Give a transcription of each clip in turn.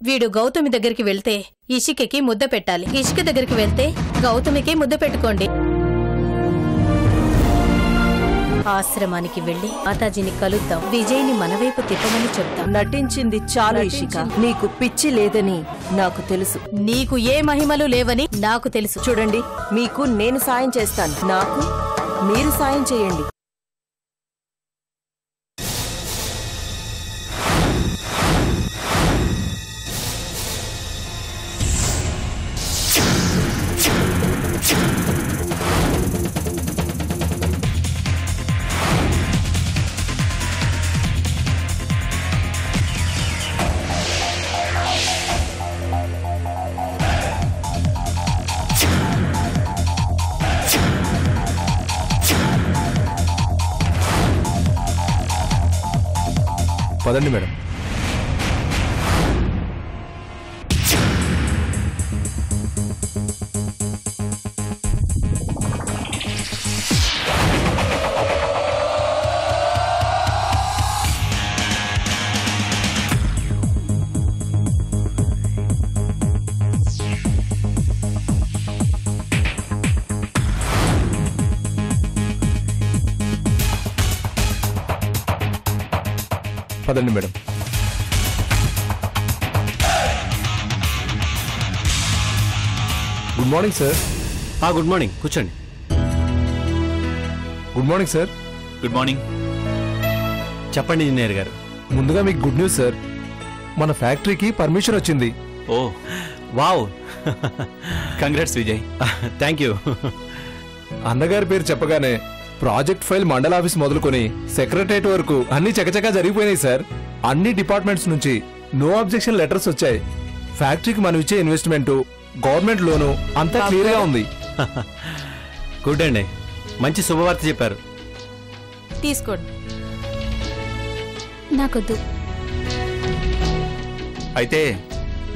వీడు గౌతమి దగ్గరికి వెళ్తే ఇషికకి ముద్ద పెట్టాలి, ఇషిక దగ్గరికి వెళ్తే గౌతమికి ముద్ద పెట్టుకోండి. ఆశ్రమానికి వెళ్లి మాతాజీని కలుద్దాం, విజయ్ని మనవైపు తిప్పమని చెప్తాం. నటించింది చాలు ఇషిక, నీకు పిచ్చి లేదని నాకు తెలుసు. నీకు ఏ మహిమలు లేవని నాకు తెలుసు. చూడండి, మీకు నేను సాయం చేస్తాను, నాకు మీరు సాయం చేయండి. పదండి మేడం. పదండి madam. Good morning sir. Good morning, కూర్చోండి. Good morning sir. Good morning. చెప్పండి ఇంజనీర్ గారు. ముందుగా మీకు గుడ్ న్యూస్ సార్, మన ఫ్యాక్టరీకి పర్మిషన్ వచ్చింది. Oh wow, congrats Vijay. Thank you. అన్నగారి పేరు చెప్పగానే ప్రాజెక్ట్ ఫైల్ మండల ఆఫీస్ మొదలుకొని సెక్రటరేట్ వరకు అన్ని చకచకా జరిగిపోయినాయి సార్. అన్ని డిపార్ట్మెంట్స్ నుంచి నో అబ్జెక్షన్ లెటర్స్ వచ్చాయి. ఫ్యాక్టరీకి మనం ఇచ్చే ఇన్వెస్ట్మెంట్, గవర్నమెంట్ లోను అంతా క్లియర్ గా ఉంది. గుడ్ అండి, మంచి శుభవార్త చెప్పారు. తీసుకోండి. నాకొద్దు. అయితే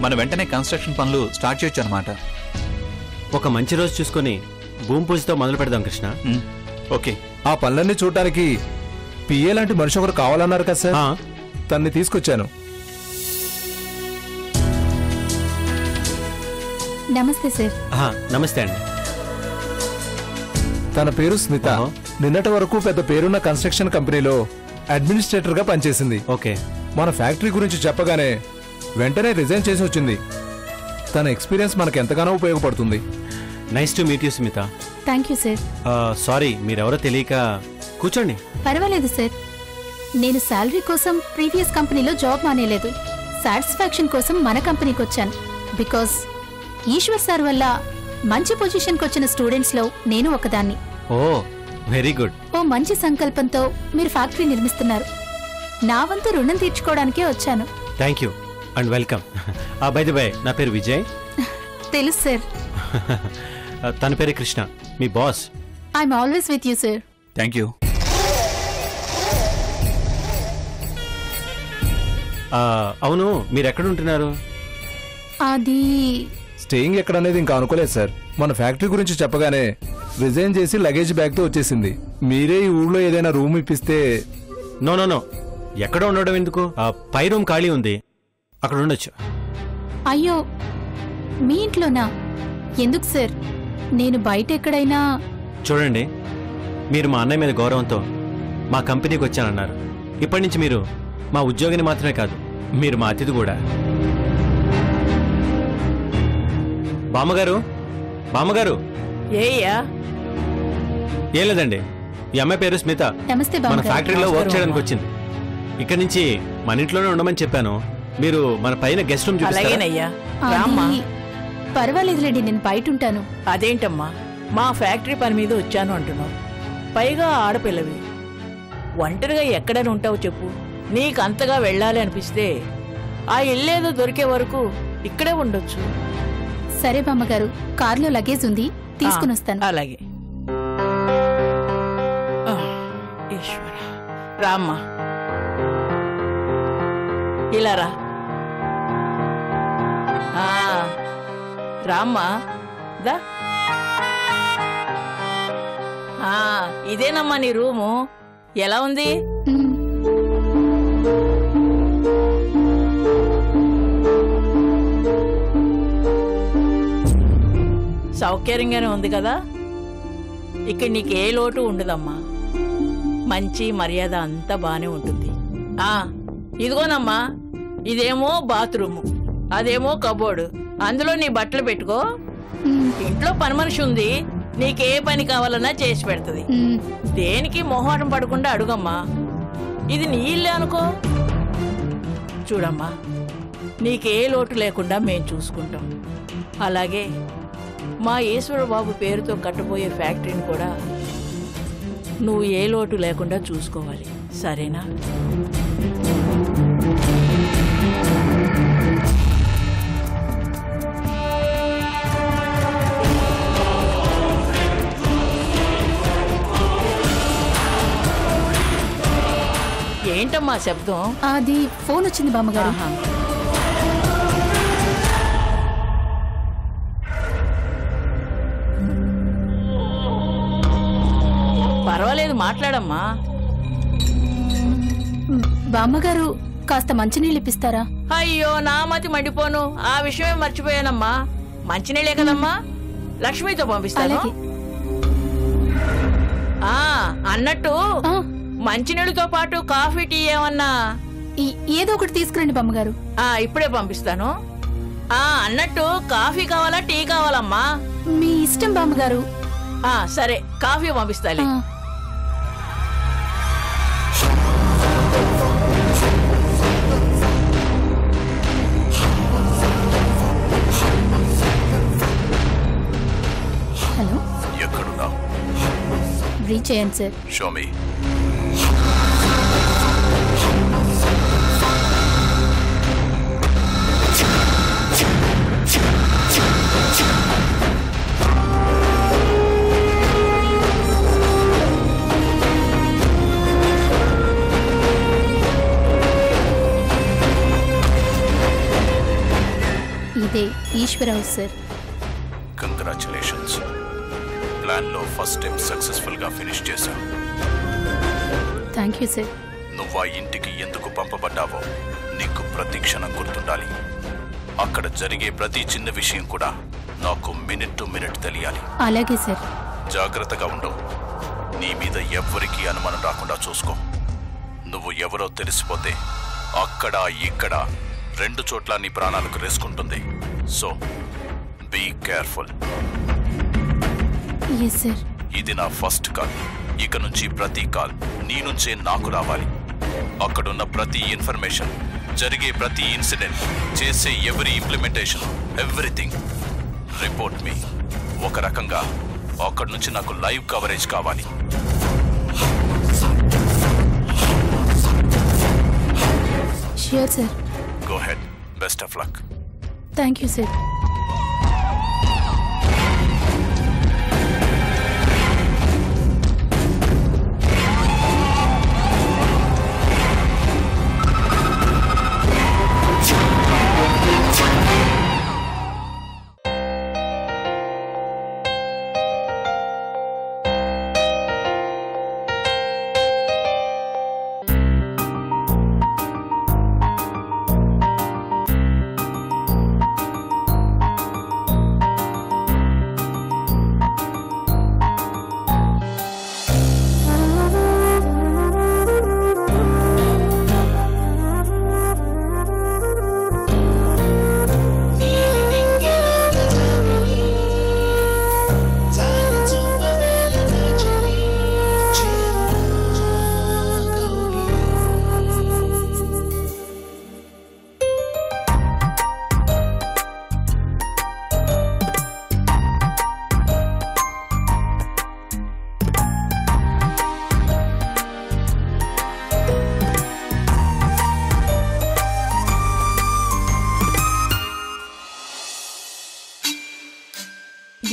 మన వెంటనే కన్స్ట్రక్షన్ పనులు స్టార్ట్ చేయొచ్చు అనమాట. ఒక మంచి రోజు చూసుకొని భూమి పూజతో మొదలు పెడదాం కృష్ణ. ఓకే. ఆ పనులన్నీ చూడటానికి పిఏ లాంటి మనిషి ఒకరు కావాలన్నారు కదా సార్, తన్ని తీసుకొచ్చాను. నమస్తే సార్. నమస్తే అండి. తన పేరు స్మిత. నిన్నటి వరకు పెద్ద పేరున్న కన్స్ట్రక్షన్ కంపెనీలో అడ్మినిస్ట్రేటర్ గా పనిచేసింది. ఓకే. మన ఫ్యాక్టరీ గురించి చెప్పగానే వెంటనే రిజైన్ చేసి వచ్చింది. తన ఎక్స్పీరియన్స్ మనకు ఎంతగానో ఉపయోగపడుతుంది. Nice to meet you Smita. Thank you sir. Sorry, మీరెవరో తెలియక. కూర్చోండి. పర్వాలేదు సార్, నేను శాలరీ కోసం ప్రీవియస్ కంపెనీలో జాబ్ మానేలేదు. సాటిస్ఫాక్షన్ కోసం మన కంపెనీకి వచ్చాను. బికాస్ ఈశ్వర్ సార్ వల్ల మంచి పొజిషన్కి వచ్చిన స్టూడెంట్స్ లో నేను ఒకదాన్ని. ఓ వెరీ గుడ్. ఓ మంచి సంకల్పంతో మీరు ఫ్యాక్టరీ నిర్మిస్తున్నారు. నా వంతు రుణం తీర్చుకోవడానికే వచ్చాను. Thank you and welcome. By the by, నా పేరు విజయ్. తెలుసు సార్. తన పేరు కృష్ణ, మీ boss. I'm always with you sir. Thank you. అవును, మీరు ఎక్కడ ఉంటున్నారు? అది స్టేయింగ్ ఎక్కడనేది ఇంకా అనుకోలేదు సార్. మన ఫ్యాక్టరీ గురించి చెప్పగానే రిజైన్ చేసి లగేజ్ బ్యాగ్ తో వచ్చేసింది. మీరే ఈ ఊళ్ళో ఏదైనా రూమ్ ఇప్పిస్తే. నో నో నో, ఎక్కడ ఉండడం ఎందుకు? పై రూమ్ ఖాళీ ఉంది, అక్కడ ఉండొచ్చు. అయ్యో, మీ ఇంట్లోనా? ఎందుకు సార్? నేను బయట ఎక్కడైనా. చూడండి, మీరు మా అన్నయ్య మీద గౌరవంతో మా కంపెనీకి వచ్చానన్నారు. ఇప్పటి నుంచి మీరు మా ఉద్యోగిని మాత్రమే కాదు, మీరు మా అతిథి కూడా. బామ్మగారు, బామ్మగారు. ఏయ్యా? ఏం లేదండి, ఈ అమ్మాయి పేరు స్మిత. నమస్తే మన బామ్మగారు. ఫ్యాక్టరీలో వర్క్ చేయడానికి వచ్చింది. ఇక్కడి నుంచి మన ఇంట్లోనే ఉండమని చెప్పాను. మీరు మన పైన గెస్ట్ రూమ్ చూపిస్తారా? అలాగేనయ్యా, రామ్మా. అది పర్వాలేదులేండి, నేను బయట ఉంటాను. అదేంటమ్మా, మా ఫ్యాక్టరీ పని మీద వచ్చాను అంటున్నావు. పైగా ఆడపిల్లవి, ఒంటరిగా ఎక్కడని ఉంటావు చెప్పు. నీకంతగా వెళ్ళాలి అనిపిస్తే ఆ ఇల్లేదో దొరికే వరకు ఇక్కడే ఉండొచ్చు. సరే బామ్మగారు, కార్లో లగేజ్ ఉంది, తీసుకుని వస్తాను. అలాగే. ఈశ్వర, రామ్మా, ఇలా రా. రామ్మా, దా. ఇదేనమ్మా నీ రూము. ఎలా ఉంది? సౌకర్యంగానే ఉంది కదా? ఇక్కడ నీకే లోటు ఉండదమ్మా. మంచి మర్యాద అంతా బానే ఉంటుంది. ఇదిగోనమ్మా, ఇదేమో బాత్రూము, అదేమో కబోర్డు. అందులో నీ బట్టలు పెట్టుకో. ఇంట్లో పని మనిషి ఉంది, నీకే పని కావాలన్నా చేసి పెడుతుంది. దేనికి మొహాటం పడకుండా అడుగమ్మా. ఇది నీ ఇల్లే అనుకో. చూడమ్మా, నీకే లోటు లేకుండా మేం చూసుకుంటాం. అలాగే మా ఈశ్వరబాబు పేరుతో కట్టబోయే ఫ్యాక్టరీని కూడా నువ్వు ఏ లోటు లేకుండా చూసుకోవాలి, సరేనా? ఏంటమ్మా శబ్దం? అది ఫోన్ వచ్చింది బామ్మగారు. పర్వాలేదు, మాట్లాడమ్మా. బామ్మగారు కాస్త మంచినీళ్ళు ఇప్పిస్తారా? అయ్యో, నా మతి మండిపోను. ఆ విషయమే మర్చిపోయానమ్మా. మంచినీళ్ళే కదమ్మా, లక్ష్మితో పంపిస్తాను. అన్నట్టు మంచినీళ్ళతో పాటు కాఫీ, టీ ఏమన్నా ఏదో ఒకటి తీసుకురండి బామ్మగారు. ఇప్పుడే పంపిస్తాను. అన్నట్టు కాఫీ కావాలా, టీ కావాలమ్మా? మీ ఇష్టం బామ్మగారు. సరే, కాఫీ పంపిస్తాలే. హలో, ఎక్కడున్నావు? రీచ్ అయ్యాను సార్. షోమి. ఇదే ఈశ్వర హౌస్ సార్. కంగ్రాచులేషన్స్. ప్లాన్ లో ఫస్ట్ స్టెప్ సక్సెస్ఫుల్ గా ఫినిష్ చేశావు. Thank you sir. నువ్వు ఆ ఇంటికి ఎందుకు పంపబడ్డావో నీకు ప్రతి క్షణం గుర్తుండాలి. అక్కడ జరిగే ప్రతి చిన్న విషయం కూడా నాకు మినిట్ టు మినిట్ తెలియాలి. అలాగే సార్. జాగ్రత్తగా ఉండు. నీ మీద ఎవ్వరికీ అనుమానం రాకుండా చూసుకో. నువ్వు ఎవరో తెలిసిపోతే అక్కడ ఇక్కడ రెండు చోట్ల నీ ప్రాణాలకు రిస్క్ ఉంటుంది. So be careful. yes sir. ఇది నా ఫస్ట్ కాల్. ఇక నుంచి ప్రతి కాల్ నీ నుంచే నాకు రావాలి. అక్కడున్న ప్రతి ఇన్ఫర్మేషన్, జరిగే ప్రతి ఇన్సిడెంట్, చేసే ఎవరీ ఇంప్లిమెంటేషన్, ఎవ్రీథింగ్ రిపోర్ట్ మీ. ఒక రకంగా అక్కడి నుంచి నాకు లైవ్ కవరేజ్ కావాలి. Sure sir. Go head. Best of luck. Thank you sir.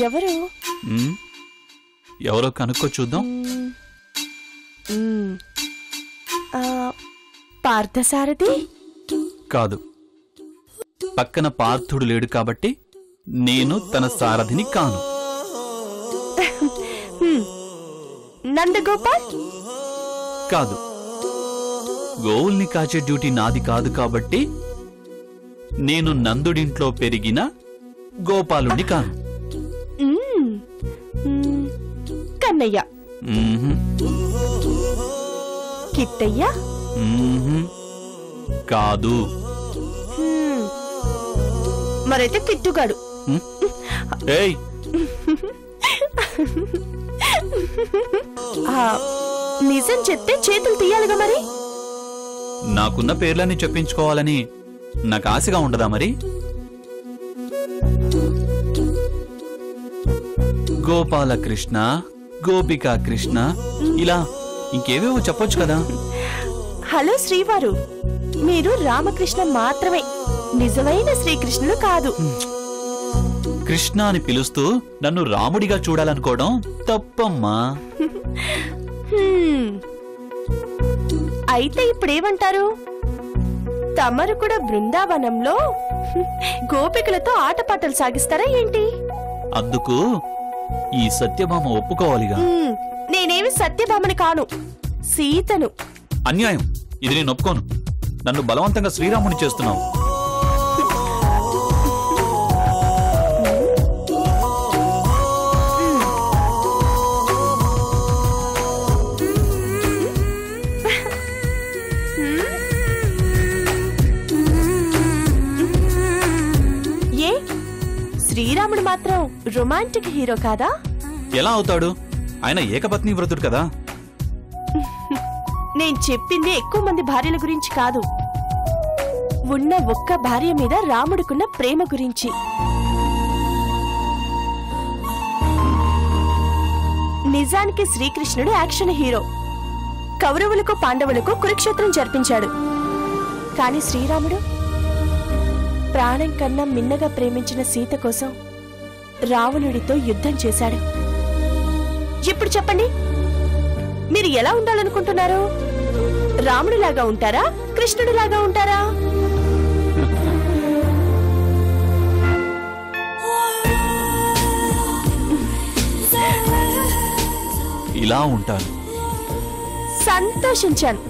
ఎవరు? ఎవరో కనుక్కో చూద్దాం. పార్థసారథి కాదు. పక్కన పార్థుడు లేడు కాబట్టి నేను తన సారథిని కాను. నందగోపాల్ కాదు. గోవుల్ని కాచే డ్యూటీ నాది కాదు కాబట్టి నేను నందుడింట్లో పెరిగిన గోపాలుణ్ణి కాను. కన్నయ్య. కిట్టయ్య కాదు. మరైతే కిట్టుగాడు. ఏయ్ నిజం చెప్తే చేతులు తీయాలిగా మరి. నాకున్న పేర్లన్నీ చెప్పించుకోవాలని నాకు ఆశగా ఉండదా మరి? గోపాలకృష్ణ, గోపికా కృష్ణ, ఇలా ఇంకేవేవో చెప్పొచ్చు కదా. హలో శ్రీవారు, మీరు రామకృష్ణ మాత్రమే, నిజమైన శ్రీకృష్ణుడు కాదు. కృష్ణ అని పిలుస్తూ నన్ను రాముడిగా చూడాలనుకోవడం తప్పమ్మా. అయితే ఇప్పుడేమంటారు? తమరు కూడా బృందావనంలో గోపికలతో ఆటపాటలు సాగిస్తారా ఏంటి? అందుకు ఈ సత్యభామ ఒప్పుకోవాలిగా. నేనేమి సత్యభామని కాను, సీతను. అన్యాయం, ఇది నేను ఒప్పుకోను. నన్ను బలవంతంగా శ్రీరాముని చేస్తున్నావు. ఏ శ్రీరాముడు మాత్రం రొమాంటిక్ హీరో కాదా? ఎలా అవుతాడు? ఆయన ఏకపత్ని వ్రతుడు కదా. నేను చెప్పింది ఎక్కువ మంది భార్యల గురించి కాదు, ఉన్న ఒక్క భార్య మీద రాముడికున్న ప్రేమ గురించి. నిజానికి శ్రీకృష్ణుడు యాక్షన్ హీరో. కౌరవులకు పాండవులకు కురుక్షేత్రం జరిపించాడు. కాని శ్రీరాముడు ప్రాణం కన్నా మిన్నగా ప్రేమించిన సీత కోసం రావణుడితో యుద్ధం చేశాడు. ఇప్పుడు చెప్పండి, మీరు ఎలా ఉండాలనుకుంటున్నారు? రాముడిలాగా ఉంటారా, కృష్ణుడిలాగా ఉంటారా? ఇలా ఉంటాను. సంతోషించాను.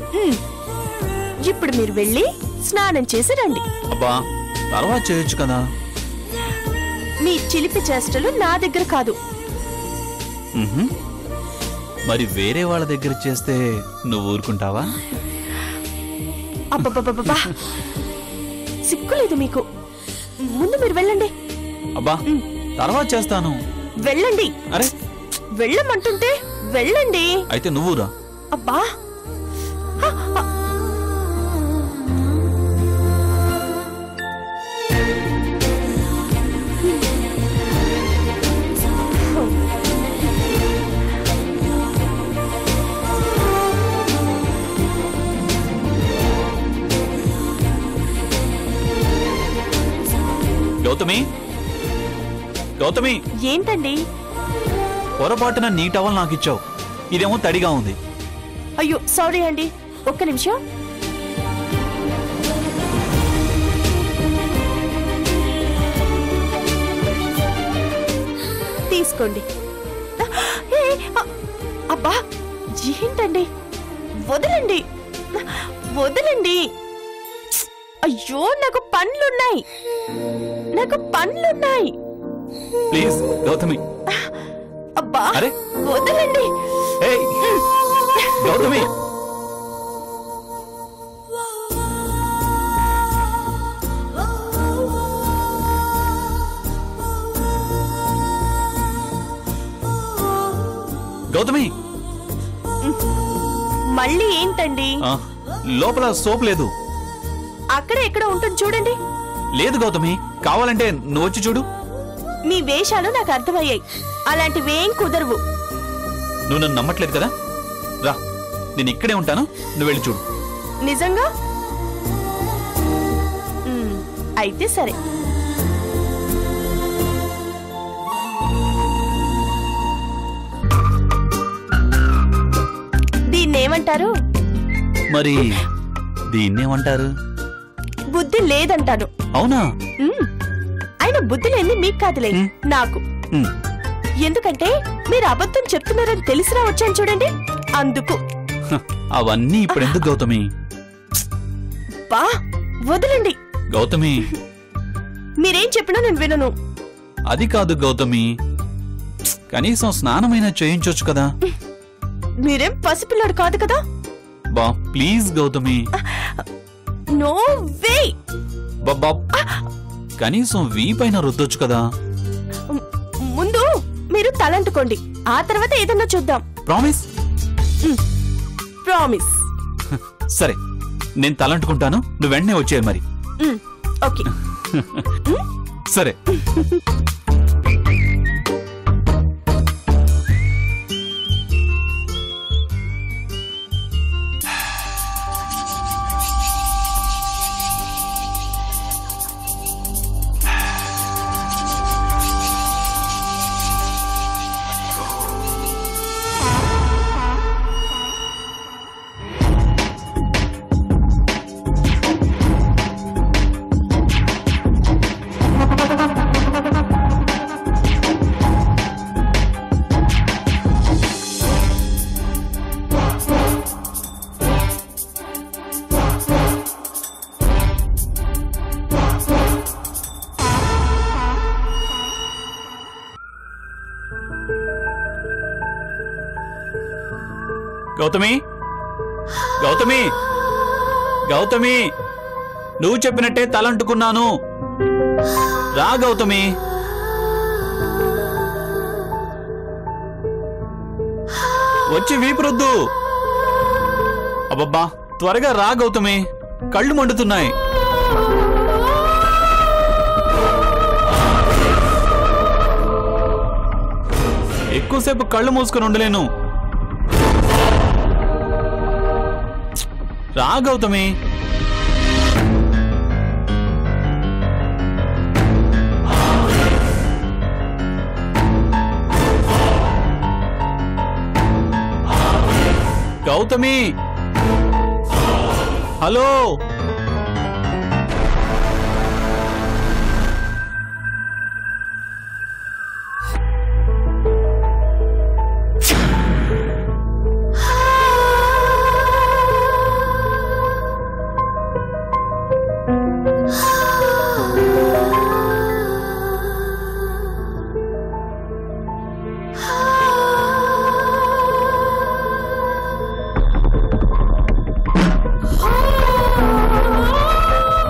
ఇప్పుడు మీరు వెళ్ళి స్నానం చేసి రండి. అబ్బా, తర్వాత చేయొచ్చు కదా. మీ చిలిపి చేష్టలు నా దగ్గర కాదు. మరి వేరే వాళ్ళ దగ్గర చేస్తే నువ్వు ఊరుకుంటావా? అబ్బబ్బబ్బబ్బా, సిగ్గులేదు మీకు. ముందు మీరు వెళ్ళండి. అబ్బా, తర్వాత చేస్తాను. వెళ్ళండి. అరే, వెళ్ళమంటుంటే వెళ్ళండి. అయితే నువ్వురా. అబ్బా, గౌతమి, గౌతమి, ఏంటండి? పొరపాటున నీ టవల్ నాకు ఇచ్చావు. ఇదేమో తడిగా ఉంది. అయ్యో సారీ అండి, ఒక్క నిమిషం. తీసుకోండి. అబ్బా, ఏంటండి? వదలండి, వదలండి. అయ్యో, నాకు పనులున్నాయి, నాకు పనులున్నాయి. ప్లీజ్ గౌతమి. అబ్బా, అరే, వదలండి. ఏయ్ గౌతమి. గౌతమి, మళ్ళీ ఏంటండి? లోపల సోప్ లేదు. అక్కడ ఎక్కడ ఉంటుంది చూడండి. లేదు గౌతమి, కావాలంటే నువ్వు వచ్చి చూడు. మీ వేషాలు నాకు అర్థమయ్యాయి, అలాంటివేం కుదరవు. నువ్వు నన్ను నమ్మట్లేదు కదా? రా, నేను ఇక్కడే ఉంటాను, నువ్వు వెళ్ళి చూడు. నిజంగా? అయితే సరే. దీన్నేమంటారు? మరి దీన్నేమంటారు? బుద్ధి లేదంటాను. అవునా? అయినా బుద్ధి లేని మీకు కాదులే, నాకు. ఎందుకంటే మీరు అబద్ధం చెప్తున్నారని తెలిసినా వచ్చాను చూడండి, అందుకు. అవన్నీ ఇప్పుడెందుకు గౌతమి? బా, వదలండి. గౌతమి, మీరేం చెప్పినా నేను వినను. అది కాదు గౌతమి. కనీసం స్నానమైనా చేయించొచ్చు కదా. మీరేం పసిపిల్లాడు కాదు కదా. బా ప్లీజ్ గౌతమి. No way. బాబా కనీసం వీపైన రుద్దొచ్చు కదా. ముందు మీరు తలంటుకోండి, ఆ తర్వాత ఏదన్నా చూద్దాం. ప్రామిస్? ప్రామిస్. సరే నేను తలంటుకుంటాను, నువ్వు వెంటనే వచ్చేయాలి మరి. ఓకే. సరే. గౌతమి, గౌతమి, గౌతమి, నువ్వు చెప్పినట్టే తలంటుకున్నాను. రా గౌతమి. వచ్చి వీపురొద్దు. అబ్బబ్బా త్వరగా రా గౌతమి, కళ్ళు మండుతున్నాయి. ఎక్కువసేపు కళ్ళు మూసుకొని ఉండలేను. రా గౌతమి. గౌతమి హలో.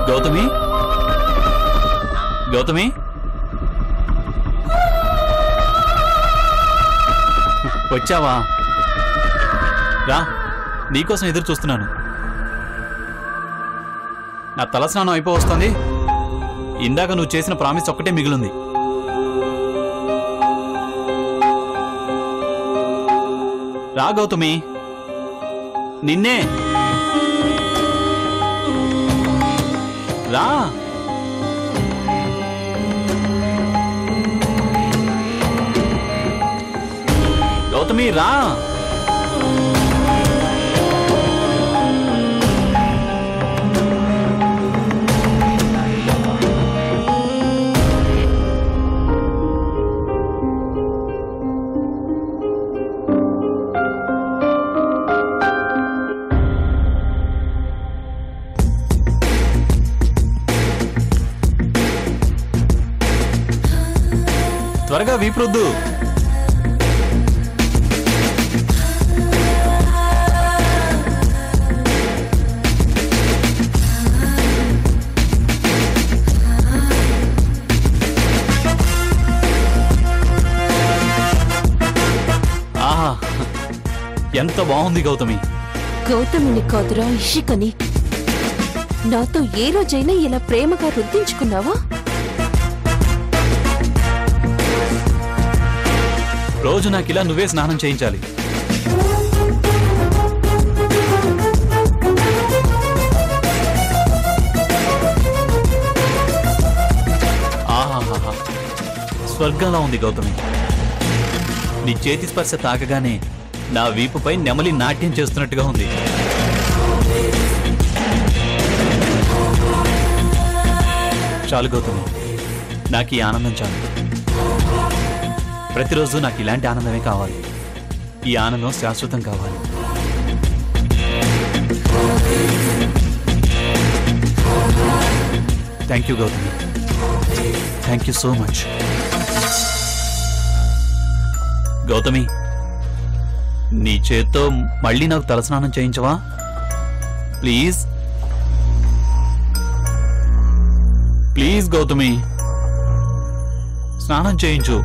గౌతమి, గౌతమి, వచ్చావా? రా, నీకోసం ఎదురు చూస్తున్నాను. నా తలస్నానం అయిపోవస్తుంది. ఇందాక నువ్వు చేసిన ప్రామిస్ ఒక్కటే మిగిలింది. రా గౌతమి, నిన్నే. రా. గౌతమి రా. త్వరగా వీపురొద్దు. ఆహా ఎంత బాగుంది గౌతమి. గౌతమిని కాదురా, ఇషికని. నాతో ఏ రోజైనా ఇలా ప్రేమగా రుద్దించుకున్నావా? రోజు నాకు ఇలా నువ్వే స్నానం చేయించాలి. ఆహాహా స్వర్గంలా ఉంది గౌతమి. నీ చేతి స్పర్శ తాకగానే నా వీపుపై నెమలి నాట్యం చేస్తున్నట్టుగా ఉంది. చాలు గౌతమి, నాకు ఈ ఆనందం చాలు. ప్రతిరోజు నాకు ఇలాంటి ఆనందమే కావాలి. ఈ ఆనందం శాశ్వతం కావాలి. Thank you Gautami, thank you so much. Gautami, నీ చేత్తో మళ్ళీ నాకు తలస్నానం చేయించవా ప్లీజ్? ప్లీజ్ గౌతమి, స్నానం చేయించు.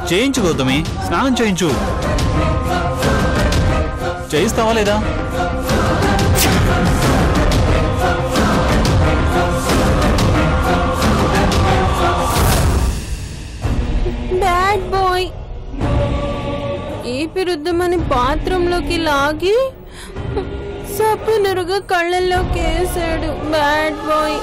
చేయించు గౌతమి, స్నానం చేయించు. చేయిస్తావా లేదా? Bad boy. ఈపి రుద్దమని బాత్రూంలోకి లాగి సబ్బునురుగా కళ్ళల్లోకి వేసాడు. Bad boy.